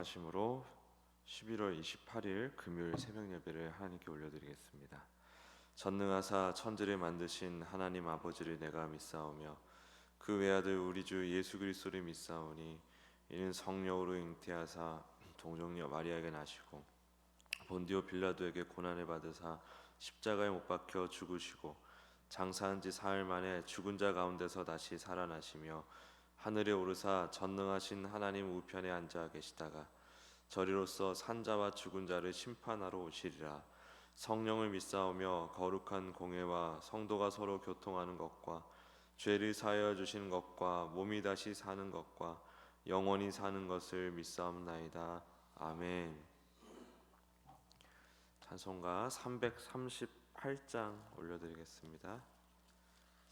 원하심으로 11월 28일 금요일 새벽 예배를 하나님께 올려드리겠습니다. 전능하사 천지를 만드신 하나님 아버지를 내가 믿사오며 그 외아들 우리 주 예수 그리스도를 믿사오니 이는 성령으로 잉태하사 동정녀 마리아에게 나시고 본디오 빌라도에게 고난을 받으사 십자가에 못 박혀 죽으시고 장사한 지 사흘 만에 죽은 자 가운데서 다시 살아나시며 하늘에 오르사 전능하신 하나님 우편에 앉아 계시다가 저리로서 산자와 죽은 자를 심판하러 오시리라. 성령을 믿사오며 거룩한 공회와 성도가 서로 교통하는 것과 죄를 사하여 주시는 것과 몸이 다시 사는 것과 영원히 사는 것을 믿사옵나이다. 아멘. 찬송가 338장 올려드리겠습니다.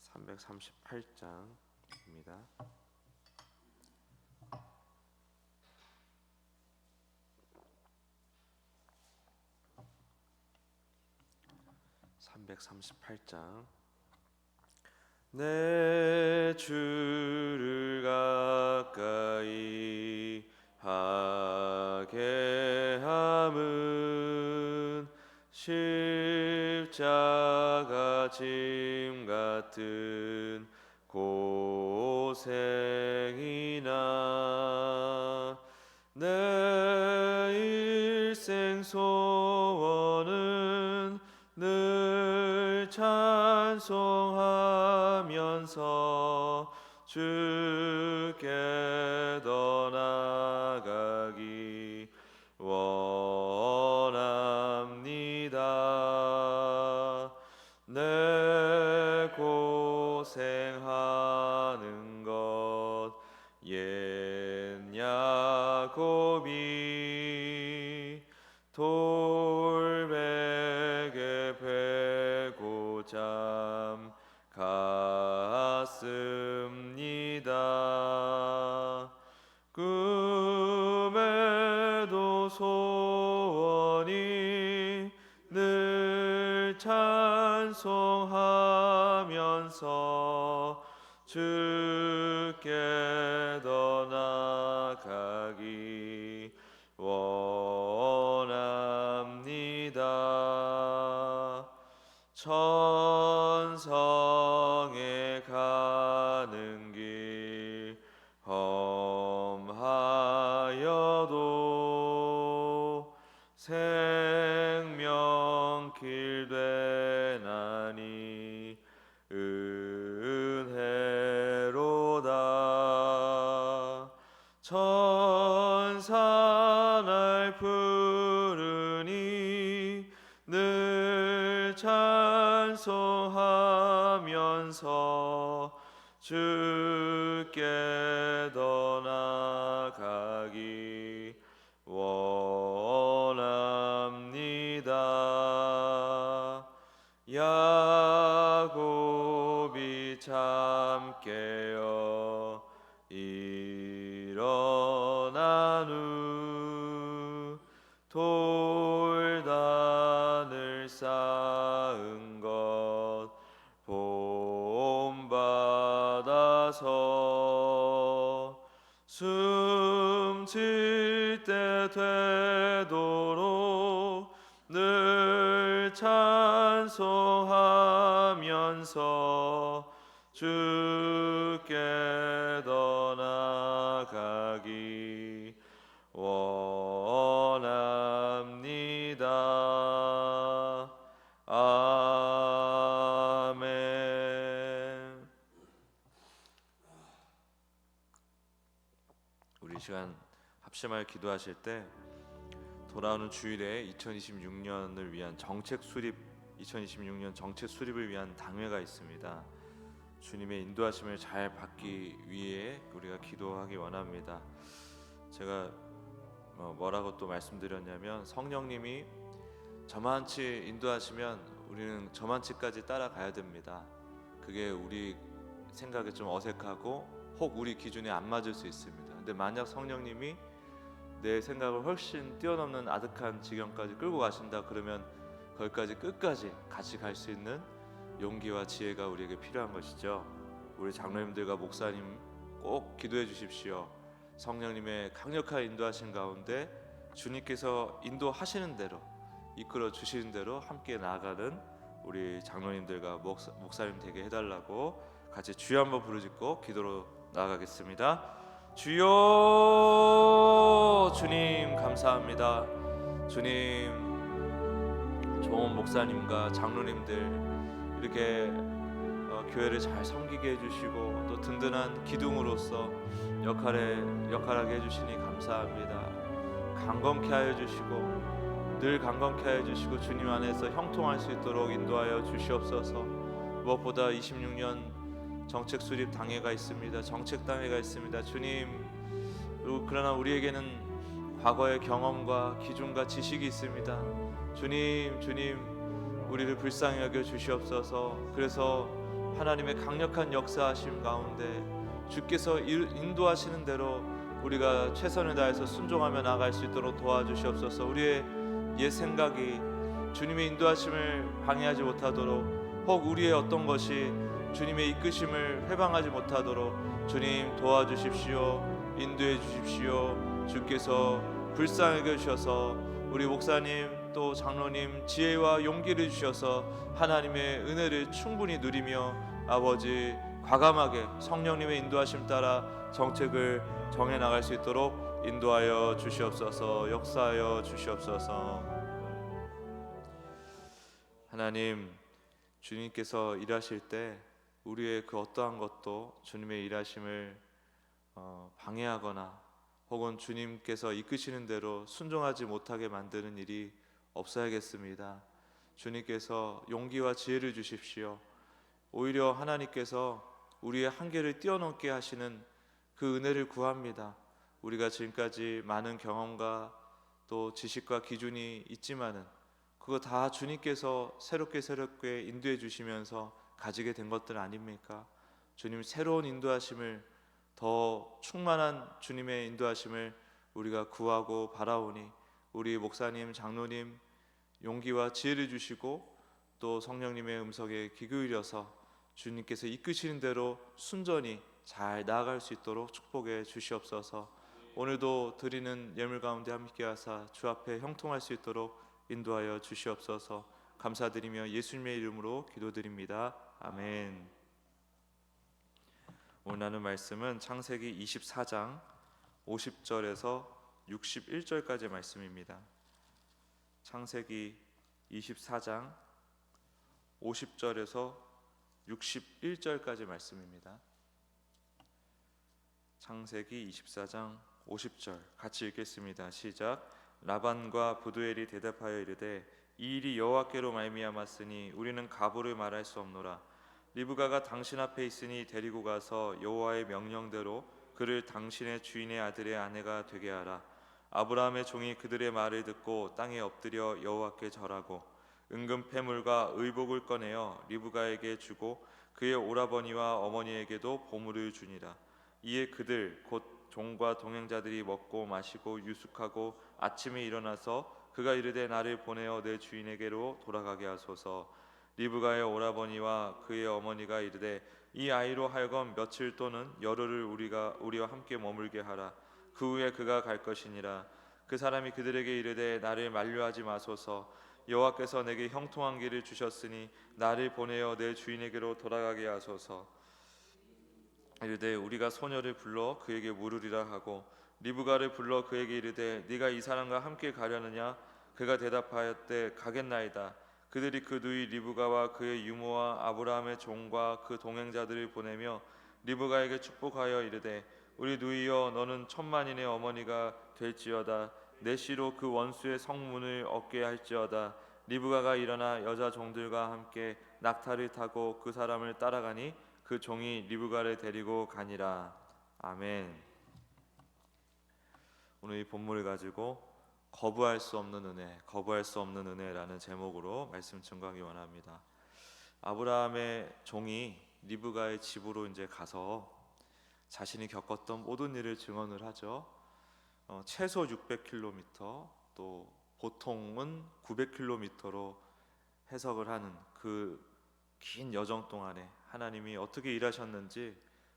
338장입니다. 338장. 내 주를 가까이 하게 함은 십자가 짐 같은 고생이나 내 일생 소원은 늘 찬송하면서 주께 더 나아가기 원합니다. 내 고생하는 것 옛 야곱이 돌베개 베고 잠 갔습니다. 꿈에도 소원이 늘 찬송하면서 주께 더 나아가기 원합니다. 천성에 가는 길 험하여도 생명길 되나니 은혜로다. 천사 날 부르니 늘 찬송하면서 주께 더 나아가기 원합니다. 야곱이 잠 깨어 일어난 후 돌단을 쌓은 것 본받아서 숨질 때 되도록 늘 찬송하면서 주께 더 나아가기 원합니다. 아멘. 우리 시간 합심하여 기도하실 때 돌아오는 주일에 2026년을 위한 정책 수립 2026년 정책 수립을 위한 당회가 있습니다. 주님의 인도하심을 잘 받기 위해 우리가 기도하기 원합니다. 제가 뭐라고 또 말씀드렸냐면 성령님이 저만치 인도하시면 우리는 저만치까지 따라가야 됩니다. 그게 우리 생각에 좀 어색하고 혹 우리 기준에 안 맞을 수 있습니다. 근데 만약 성령님이 내 생각을 훨씬 뛰어넘는 아득한 지경까지 끌고 가신다 그러면 거기까지 끝까지 같이 갈 수 있는 용기와 지혜가 우리에게 필요한 것이죠. 우리 장로님들과 목사님 꼭 기도해 주십시오. 성령님의 강력한 인도하신 가운데 주님께서 인도하시는 대로 이끌어 주시는 대로 함께 나아가는 우리 장로님들과 목사님 되게 해달라고 같이 주여 한번 부르짖고 기도로 나아가겠습니다. 주여, 주님 감사합니다. 주님, 좋은 목사님과 장로님들 이렇게 교회를 잘 섬기게 해주시고 또 든든한 기둥으로서 역할하게 해주시니 감사합니다. 강건케 하여 주시고 늘 강건케 하여 주시고 주님 안에서 형통할 수 있도록 인도하여 주시옵소서. 무엇보다 26년 정책 수립 당회가 있습니다. 정책 당회가 있습니다. 주님, 그러나 우리에게는 과거의 경험과 기준과 지식이 있습니다. 주님, 우리를 불쌍히 여겨 주시옵소서. 그래서 하나님의 강력한 역사하심 가운데 주께서 인도하시는 대로 우리가 최선을 다해서 순종하며 나아갈 수 있도록 도와주시옵소서. 우리의 옛 생각이 주님의 인도하심을 방해하지 못하도록, 혹 우리의 어떤 것이 주님의 이끄심을 회방하지 못하도록 주님 도와주십시오. 인도해 주십시오. 주께서 불쌍하게 주셔서 우리 목사님 또 장로님 지혜와 용기를 주셔서 하나님의 은혜를 충분히 누리며 아버지 과감하게 성령님의 인도하심 따라 정책을 정해 나갈 수 있도록 인도하여 주시옵소서. 역사하여 주시옵소서. 하나님, 주님께서 일하실 때 우리의 그 어떠한 것도 주님의 일하심을 방해하거나 혹은 주님께서 이끄시는 대로 순종하지 못하게 만드는 일이 없어야겠습니다. 주님께서 용기와 지혜를 주십시오. 오히려 하나님께서 우리의 한계를 뛰어넘게 하시는 그 은혜를 구합니다. 우리가 지금까지 많은 경험과 또 지식과 기준이 있지만은 그거 다 주님께서 새롭게 인도해 주시면서 가지게 된 것들 아닙니까? 주님 새로운 인도하심을, 더 충만한 주님의 인도하심을 우리가 구하고 바라오니 우리 목사님, 장로님 용기와 지혜를 주시고 또 성령님의 음성에 귀 기울여서 주님께서 이끄시는 대로 순전히 잘 나아갈 수 있도록 축복해 주시옵소서. 오늘도 드리는 예물 가운데 함께 하사 주 앞에 형통할 수 있도록 인도하여 주시옵소서. 감사드리며 예수님의 이름으로 기도드립니다. 아멘. 오늘 나눌 말씀은 창세기 24장 50절에서 61절까지의 말씀입니다. 창세기 24장 50절에서 61절까지 말씀입니다. 창세기 24장 50절 같이 읽겠습니다. 시작. 라반과 부두엘이 대답하여 이르되 이 일이 여호와께로 말미암았으니 우리는 가부를 말할 수 없노라. 리브가가 당신 앞에 있으니 데리고 가서 여호와의 명령대로 그를 당신의 주인의 아들의 아내가 되게 하라. 아브라함의 종이 그들의 말을 듣고 땅에 엎드려 여호와께 절하고 은금 패물과 의복을 꺼내어 리브가에게 주고 그의 오라버니와 어머니에게도 보물을 주니라. 이에 그들 곧 종과 동행자들이 먹고 마시고 유숙하고 아침에 일어나서 그가 이르되 나를 보내어 내 주인에게로 돌아가게 하소서. 리브가의 오라버니와 그의 어머니가 이르되 이 아이로 하여금 며칠 또는 열흘을 우리와 함께 머물게 하라. 그 후에 그가 갈 것이니라. 그 사람이 그들에게 이르되 나를 만류하지 마소서. 여호와께서 내게 형통한 길을 주셨으니 나를 보내어 내 주인에게로 돌아가게 하소서. 이르되 우리가 소녀를 불러 그에게 물으리라 하고 리브가를 불러 그에게 이르되 네가 이 사람과 함께 가려느냐? 그가 대답하였되 가겠나이다. 그들이 그 누이 리브가와 그의 유모와 아브라함의 종과 그 동행자들을 보내며 리브가에게 축복하여 이르되 우리 누이여 너는 천만인의 어머니가 될지어다. 내 씨로 그 원수의 성문을 얻게 할지어다. 리브가가 일어나 여자 종들과 함께 낙타를 타고 그 사람을 따라가니 그 종이 리브가를 데리고 가니라. 아멘. 오늘 이 본문을 가지고 거부할 수 없는 은혜라는 제목으로 말씀 증거하기 원합니다. 아브라함의 종이 리브가의 집으로 이제 가서 자신이 겪었던 모든 일을 증언을 하죠. 최소 600km, 또 보통은 900km로 해석을 하는 그 긴 여정 동안에 하나님이 어떻게 일하셨는지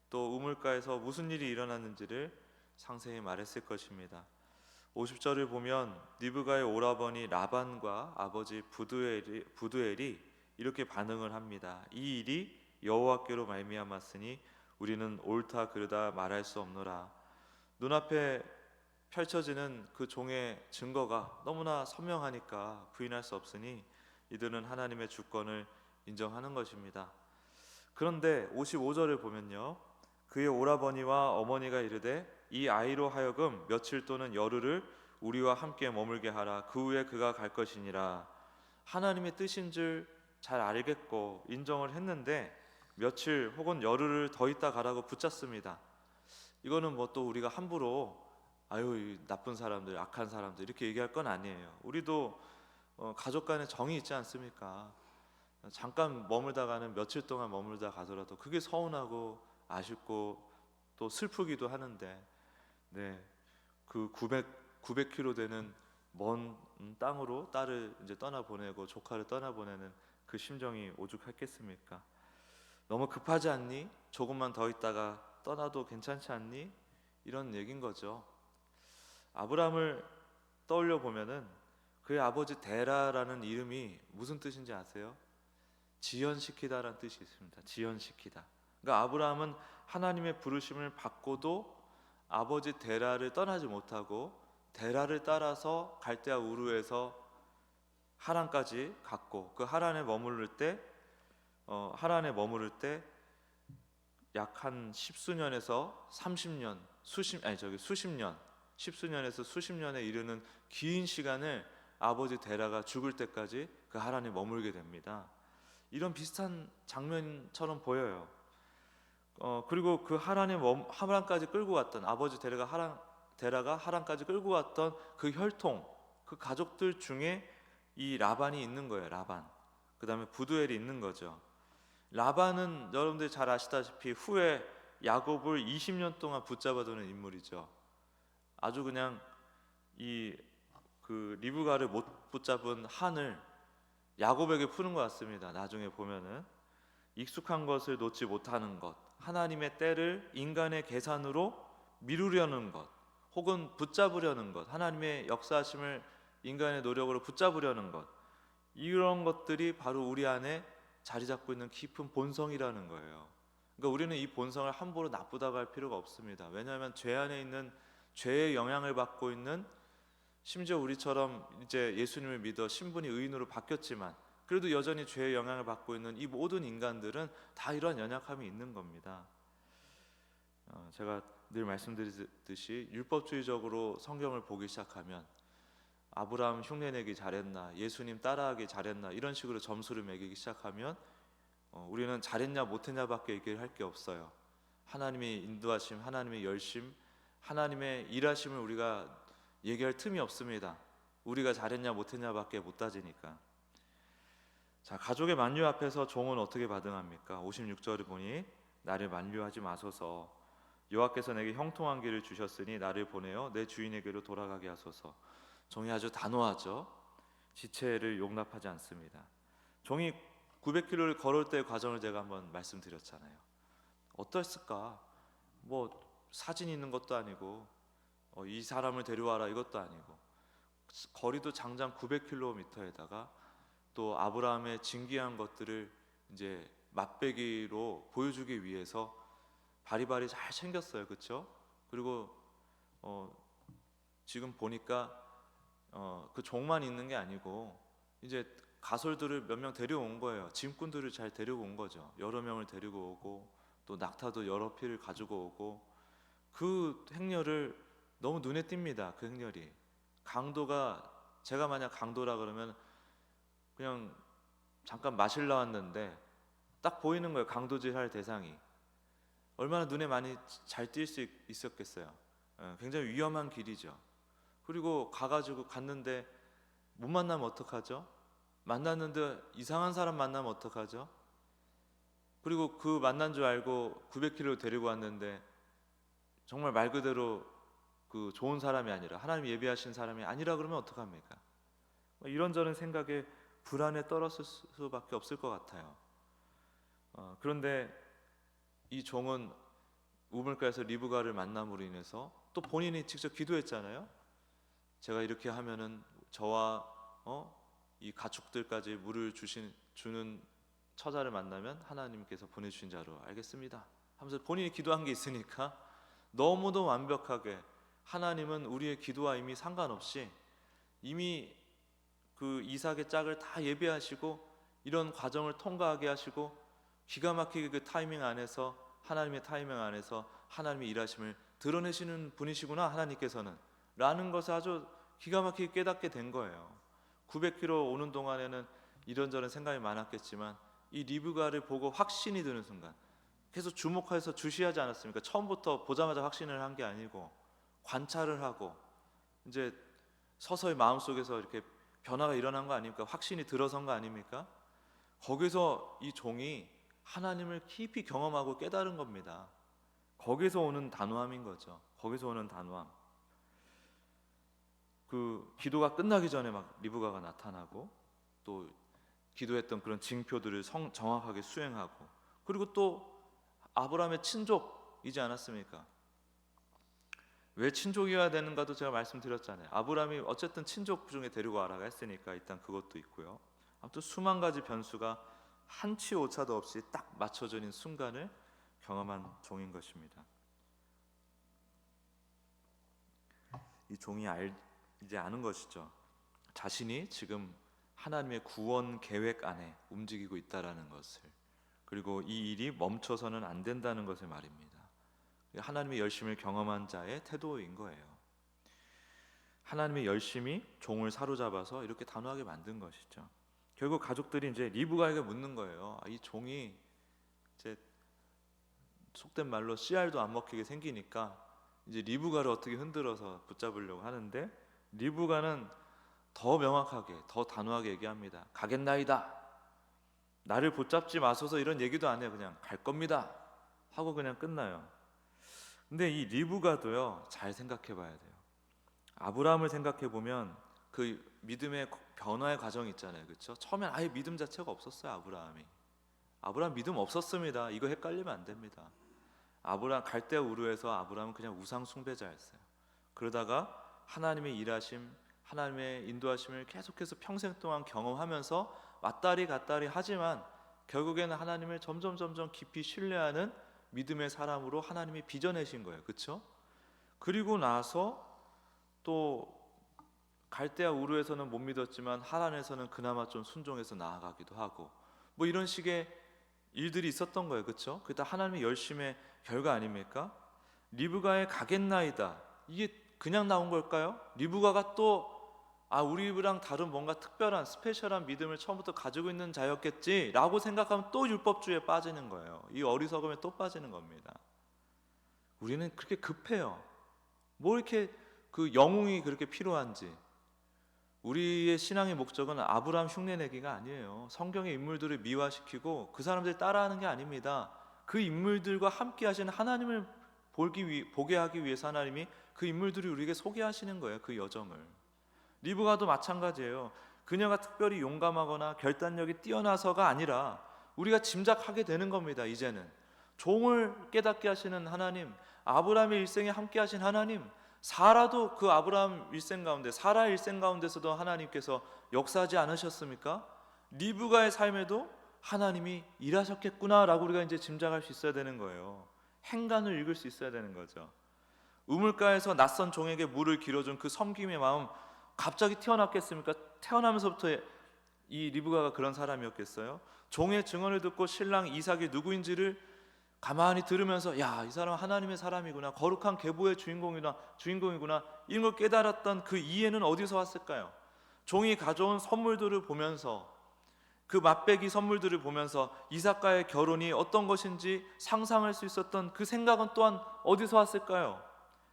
또 우물가에서 무슨 일이 일어났는지를 상세히 말했을 것입니다. 50절을 보면 리브가의 오라버니 라반과 아버지 부두엘이 이렇게 반응을 합니다. 이 일이 여호와께로 말미암았으니 우리는 옳다 그르다 말할 수 없노라. 눈앞에 펼쳐지는 그 종의 증거가 너무나 선명하니까 부인할 수 없으니 이들은 하나님의 주권을 인정하는 것입니다. 그런데 55절을 보면요, 그의 오라버니와 어머니가 이르되 이 아이로 하여금 며칠 또는 열흘을 우리와 함께 머물게 하라. 그 후에 그가 갈 것이니라. 하나님의 뜻인 줄 잘 알겠고 인정을 했는데 며칠 혹은 열흘을 더 있다 가라고 붙잡습니다. 이거는 뭐 또 우리가 함부로 아유 이 나쁜 사람들, 악한 사람들 이렇게 얘기할 건 아니에요. 우리도 가족 간에 정이 있지 않습니까? 잠깐 머물다가는 며칠 동안 머물다 가더라도 그게 서운하고 아쉽고 또 슬프기도 하는데, 네, 그 900km 되는 먼 땅으로 딸을 이제 떠나보내고 조카를 떠나보내는 그 심정이 오죽했겠습니까? 너무 급하지 않니? 조금만 더 있다가 떠나도 괜찮지 않니? 이런 얘긴 거죠. 아브라함을 떠올려 보면은 그의 아버지 데라라는 이름이 무슨 뜻인지 아세요? 지연시키다라는 뜻이 있습니다. 지연시키다. 그러니까 아브라함은 하나님의 부르심을 받고도 아버지 데라를 떠나지 못하고 데라를 따라서 갈대아 우르에서 하란까지 갔고, 그 하란에 머무를 때 약 한 십수년에서 30년, 십수년에서 수십 년에 이르는 긴 시간을 아버지 데라가 죽을 때까지 그 하란에 머물게 됩니다. 이런 비슷한 장면처럼 보여요. 그리고 그 하란까지 끌고 왔던 아버지 데라가 하란까지 끌고 왔던 그 혈통, 그 가족들 중에 이 라반이 있는 거예요. 라반. 그 다음에 부두엘이 있는 거죠. 라반은 여러분들 잘 아시다시피 후에 야곱을 20년 동안 붙잡아두는 인물이죠. 아주 그냥 이 그 리브가를 못 붙잡은 한을 야곱에게 푸는 것 같습니다. 나중에 보면은 익숙한 것을 놓지 못하는 것, 하나님의 때를 인간의 계산으로 미루려는 것, 혹은 붙잡으려는 것, 하나님의 역사하심을 인간의 노력으로 붙잡으려는 것, 이런 것들이 바로 우리 안에 자리 잡고 있는 깊은 본성이라는 거예요. 그러니까 우리는 이 본성을 함부로 나쁘다고 할 필요가 없습니다. 왜냐하면 죄 안에 있는 죄의 영향을 받고 있는, 심지어 우리처럼 이제 예수님을 믿어 신분이 의인으로 바뀌었지만 그래도 여전히 죄의 영향을 받고 있는 이 모든 인간들은 다 이런 연약함이 있는 겁니다. 제가 늘 말씀드리듯이 율법주의적으로 성경을 보기 시작하면 아브라함 흉내내기 잘했나, 예수님 따라하기 잘했나 이런 식으로 점수를 매기기 시작하면 우리는 잘했냐 못했냐밖에 얘기를 할 게 없어요. 하나님의 인도하심, 하나님의 열심, 하나님의 일하심을 우리가 얘기할 틈이 없습니다. 우리가 잘했냐 못했냐밖에 못 따지니까. 자, 가족의 만류 앞에서 종은 어떻게 반응합니까? 56절을 보니 나를 만류하지 마소서, 여호와께서 내게 형통한 길을 주셨으니 나를 보내어 내 주인에게로 돌아가게 하소서. 종이 아주 단호하죠. 지체를 용납하지 않습니다. 종이 900km를 걸을 때의 과정을 제가 한번 말씀드렸잖아요. 어땠을까? 뭐 사진 있는 것도 아니고 이 사람을 데려와라 이것도 아니고, 거리도 장장 900km에다가 또 아브라함의 진귀한 것들을 이제 맛배기로 보여주기 위해서 바리바리 잘 챙겼어요. 그렇죠? 그리고 지금 보니까 그 종만 있는 게 아니고 이제 가솔들을 몇 명 데려온 거예요. 짐꾼들을 잘 데리고 온 거죠. 여러 명을 데리고 오고 또 낙타도 여러 피를 가지고 오고, 그 행렬을 너무 눈에 띕니다. 그 행렬이 강도가, 제가 만약 강도라 그러면 그냥 잠깐 마실러 왔는데 딱 보이는 거예요. 강도질 할 대상이 얼마나 눈에 많이 잘 띌 수 있었겠어요. 굉장히 위험한 길이죠. 그리고 가가지고 갔는데 못 만나면 어떡하죠? 만났는데 이상한 사람 만나면 어떡하죠? 그리고 그 만난 줄 알고 900km 데리고 왔는데 정말 말 그대로 그 좋은 사람이 아니라 하나님 예비하신 사람이 아니라 그러면 어떡합니까? 이런저런 생각에 불안에 떨었을 수밖에 없을 것 같아요. 그런데 이 종은 우물가에서 리브가를 만남으로 인해서 또 본인이 직접 기도했잖아요. 제가 이렇게 하면은 저와 이 가축들까지 물을 주는 처자를 만나면 하나님께서 보내주신 자로 알겠습니다 하면서 본인이 기도한 게 있으니까 너무도 완벽하게 하나님은 우리의 기도와 이미 상관없이 이미 그 이삭의 짝을 다 예비하시고 이런 과정을 통과하게 하시고 기가 막히게 그 타이밍 안에서 하나님의 타이밍 안에서 하나님의 일하심을 드러내시는 분이시구나 하나님께서는 라는 것을 아주 기가 막히게 깨닫게 된 거예요. 900km 오는 동안에는 이런저런 생각이 많았겠지만 이 리브가를 보고 확신이 드는 순간 계속 주목해서 주시하지 않았습니까? 처음부터 보자마자 확신을 한 게 아니고 관찰을 하고 이제 서서히 마음속에서 이렇게 변화가 일어난 거 아닙니까? 확신이 들어선 거 아닙니까? 거기서 이 종이 하나님을 깊이 경험하고 깨달은 겁니다. 거기서 오는 단호함인 거죠. 거기서 오는 단호함. 그 기도가 끝나기 전에 막 리브가가 나타나고 또 기도했던 그런 징표들을 정확하게 수행하고 그리고 또 아브라함의 친족이지 않았습니까? 왜 친족이어야 되는가도 제가 말씀드렸잖아요. 아브라함이 어쨌든 친족 중에 데리고 와라가 했으니까 일단 그것도 있고요. 아무튼 수만 가지 변수가 한치 오차도 없이 딱 맞춰지는 순간을 경험한 종인 것입니다. 이 종이 이제 아는 것이죠. 자신이 지금 하나님의 구원 계획 안에 움직이고 있다라는 것을, 그리고 이 일이 멈춰서는 안 된다는 것을 말입니다. 하나님의 열심을 경험한 자의 태도인 거예요. 하나님의 열심이 종을 사로잡아서 이렇게 단호하게 만든 것이죠. 결국 가족들이 이제 리브가에게 묻는 거예요. 이 종이 이제 속된 말로 씨알도 안 먹히게 생기니까 이제 리브가를 어떻게 흔들어서 붙잡으려고 하는데 리브가는 더 명확하게, 더 단호하게 얘기합니다. 가겠나이다. 나를 붙잡지 마소서 이런 얘기도 안 해요. 그냥 갈 겁니다 하고 그냥 끝나요. 근데 이 리브가도요, 잘 생각해 봐야 돼요. 아브라함을 생각해 보면 그 믿음의 변화의 과정이 있잖아요. 그렇죠? 처음엔 아예 믿음 자체가 없었어요. 아브라함 믿음 없었습니다. 이거 헷갈리면 안 됩니다. 아브라함 갈대아 우르에서 아브라함은 그냥 우상 숭배자였어요. 그러다가 하나님의 일하심, 하나님의 인도하심을 계속해서 평생 동안 경험하면서 왔다리 갔다리 하지만 결국에는 하나님을 점점 깊이 신뢰하는 믿음의 사람으로 하나님이 빚어내신 거예요. 그렇죠? 그리고 나서 또 갈대아 우르에서는 못 믿었지만 하란에서는 그나마 좀 순종해서 나아가기도 하고 뭐 이런 식의 일들이 있었던 거예요. 그렇죠? 그게 다 하나님의 열심의 결과 아닙니까? 리브가의 가겠나이다. 이게 그냥 나온 걸까요? 리브가가 또 우리랑 다른 뭔가 특별한 스페셜한 믿음을 처음부터 가지고 있는 자였겠지 라고 생각하면 또 율법주의에 빠지는 거예요. 이 어리석음에 또 빠지는 겁니다. 우리는 그렇게 급해요. 뭐 이렇게 그 영웅이 그렇게 필요한지. 우리의 신앙의 목적은 아브라함 흉내내기가 아니에요. 성경의 인물들을 미화시키고 그 사람들 따라하는 게 아닙니다. 그 인물들과 함께 하시는 하나님을 보게 하기 위해서 하나님이 그 인물들을 우리에게 소개하시는 거예요. 그 여정을. 리브가도 마찬가지예요. 그녀가 특별히 용감하거나 결단력이 뛰어나서가 아니라 우리가 짐작하게 되는 겁니다. 이제는 종을 깨닫게 하시는 하나님, 아브라함의 일생에 함께 하신 하나님, 사라도 그 아브라함 일생 가운데, 사라 일생 가운데서도 하나님께서 역사하지 않으셨습니까? 리브가의 삶에도 하나님이 일하셨겠구나라고 우리가 이제 짐작할 수 있어야 되는 거예요. 행간을 읽을 수 있어야 되는 거죠. 우물가에서 낯선 종에게 물을 길어준 그 섬김의 마음 갑자기 태어났겠습니까? 태어나면서부터 이 리브가가 그런 사람이었겠어요? 종의 증언을 듣고 신랑 이삭이 누구인지를 가만히 들으면서 야, 이 사람은 하나님의 사람이구나, 거룩한 계보의 주인공이구나 이런 걸 깨달았던 그 이해는 어디서 왔을까요? 종이 가져온 선물들을 보면서, 그 맛배기 선물들을 보면서 이삭과의 결혼이 어떤 것인지 상상할 수 있었던 그 생각은 또한 어디서 왔을까요?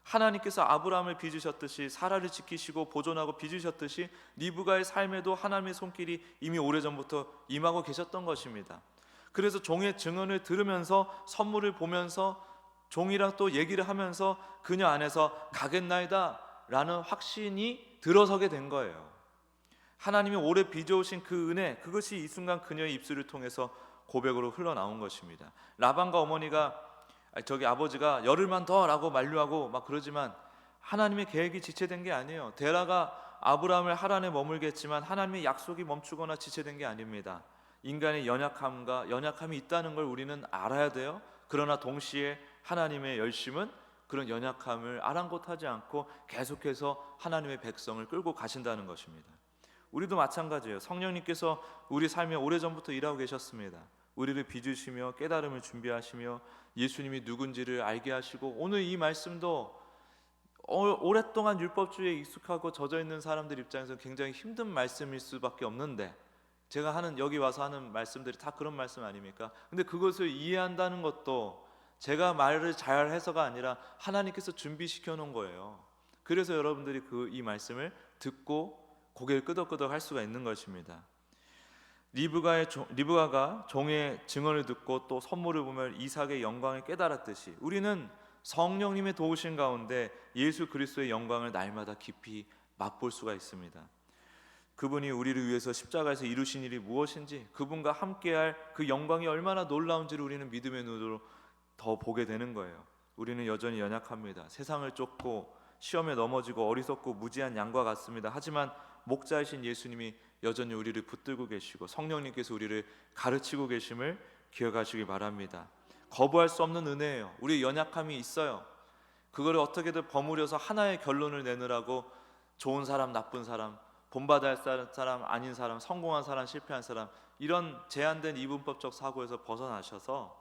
하나님께서 아브라함을 빚으셨듯이, 사라를 지키시고 보존하고 빚으셨듯이 리브가의 삶에도 하나님의 손길이 이미 오래전부터 임하고 계셨던 것입니다. 그래서 종의 증언을 들으면서, 선물을 보면서, 종이랑 또 얘기를 하면서 그녀 안에서 가겠나이다 라는 확신이 들어서게 된 거예요. 하나님이 오래 빚어오신 그 은혜, 그것이 이 순간 그녀의 입술을 통해서 고백으로 흘러나온 것입니다. 라반과 어머니가 저기 아버지가 열흘만 더 라고 만류하고 막 그러지만 하나님의 계획이 지체된 게 아니에요. 데라가 아브라함을 하란에 머물게 했지만 하나님의 약속이 멈추거나 지체된 게 아닙니다. 인간의 연약함이 있다는 걸 우리는 알아야 돼요. 그러나 동시에 하나님의 열심은 그런 연약함을 아랑곳하지 않고 계속해서 하나님의 백성을 끌고 가신다는 것입니다. 우리도 마찬가지예요. 성령님께서 우리 삶에 오래전부터 일하고 계셨습니다. 우리를 빚으시며 깨달음을 준비하시며 예수님이 누군지를 알게 하시고, 오늘 이 말씀도 오랫동안 율법주의에 익숙하고 젖어 있는 사람들 입장에서 굉장히 힘든 말씀일 수밖에 없는데, 제가 여기 와서 하는 말씀들이 다 그런 말씀 아닙니까? 근데 그것을 이해한다는 것도 제가 말을 잘 해서가 아니라 하나님께서 준비시켜 놓은 거예요. 그래서 여러분들이 이 말씀을 듣고 고개를 끄덕끄덕 할 수가 있는 것입니다. 리브가가 종의 증언을 듣고 또 선물을 보며 이삭의 영광을 깨달았듯이, 우리는 성령님의 도우신 가운데 예수 그리스도의 영광을 날마다 깊이 맛볼 수가 있습니다. 그분이 우리를 위해서 십자가에서 이루신 일이 무엇인지, 그분과 함께할 그 영광이 얼마나 놀라운지를 우리는 믿음의 눈으로 더 보게 되는 거예요. 우리는 여전히 연약합니다. 세상을 쫓고 시험에 넘어지고 어리석고 무지한 양과 같습니다. 하지만 목자이신 예수님이 여전히 우리를 붙들고 계시고 성령님께서 우리를 가르치고 계심을 기억하시기 바랍니다. 거부할 수 없는 은혜예요. 우리의 연약함이 있어요. 그거를 어떻게든 버무려서 하나의 결론을 내느라고 좋은 사람, 나쁜 사람, 본받아야 할 사람, 아닌 사람, 성공한 사람, 실패한 사람, 이런 제한된 이분법적 사고에서 벗어나셔서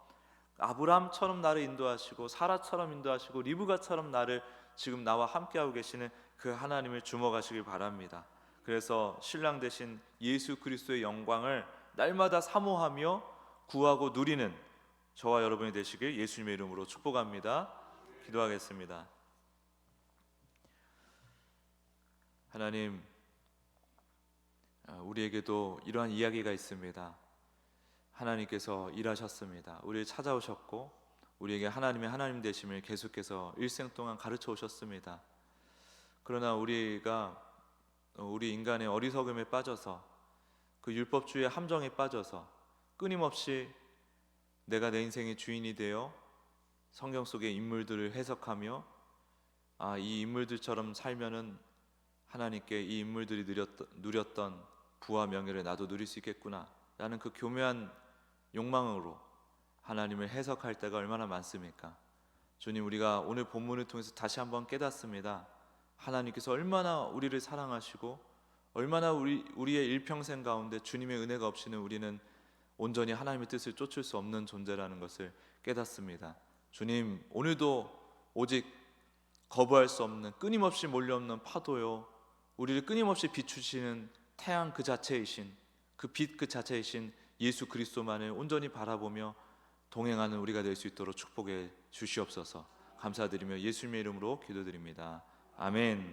아브라함처럼 나를 인도하시고 사라처럼 인도하시고 리브가처럼 나를 지금 나와 함께하고 계시는 그 하나님을 주목하시길 바랍니다. 그래서 신랑 되신 예수 그리스도의 영광을 날마다 사모하며 구하고 누리는 저와 여러분이 되시길 예수님의 이름으로 축복합니다. 기도하겠습니다. 하나님, 우리에게도 이러한 이야기가 있습니다. 하나님께서 일하셨습니다. 우리를 찾아오셨고 우리에게 하나님의 하나님 되심을 계속해서 일생 동안 가르쳐 오셨습니다. 그러나 우리 인간의 어리석음에 빠져서 그 율법주의의 함정에 빠져서 끊임없이 내가 내 인생의 주인이 되어 성경 속의 인물들을 해석하며 이 인물들처럼 살면은 하나님께 이 인물들이 누렸던 부와 명예를 나도 누릴 수 있겠구나 라는 그 교묘한 욕망으로 하나님을 해석할 때가 얼마나 많습니까? 주님, 우리가 오늘 본문을 통해서 다시 한번 깨닫습니다. 하나님께서 얼마나 우리를 사랑하시고 얼마나 우리의 일평생 가운데 주님의 은혜가 없이는 우리는 온전히 하나님의 뜻을 쫓을 수 없는 존재라는 것을 깨닫습니다. 주님, 오늘도 오직 거부할 수 없는 끊임없이 몰려오는 파도요, 우리를 끊임없이 비추시는 태양 그 자체이신, 그 빛 그 자체이신 예수 그리스도만을 온전히 바라보며 동행하는 우리가 될 수 있도록 축복해 주시옵소서. 감사드리며 예수님의 이름으로 기도드립니다. 아멘.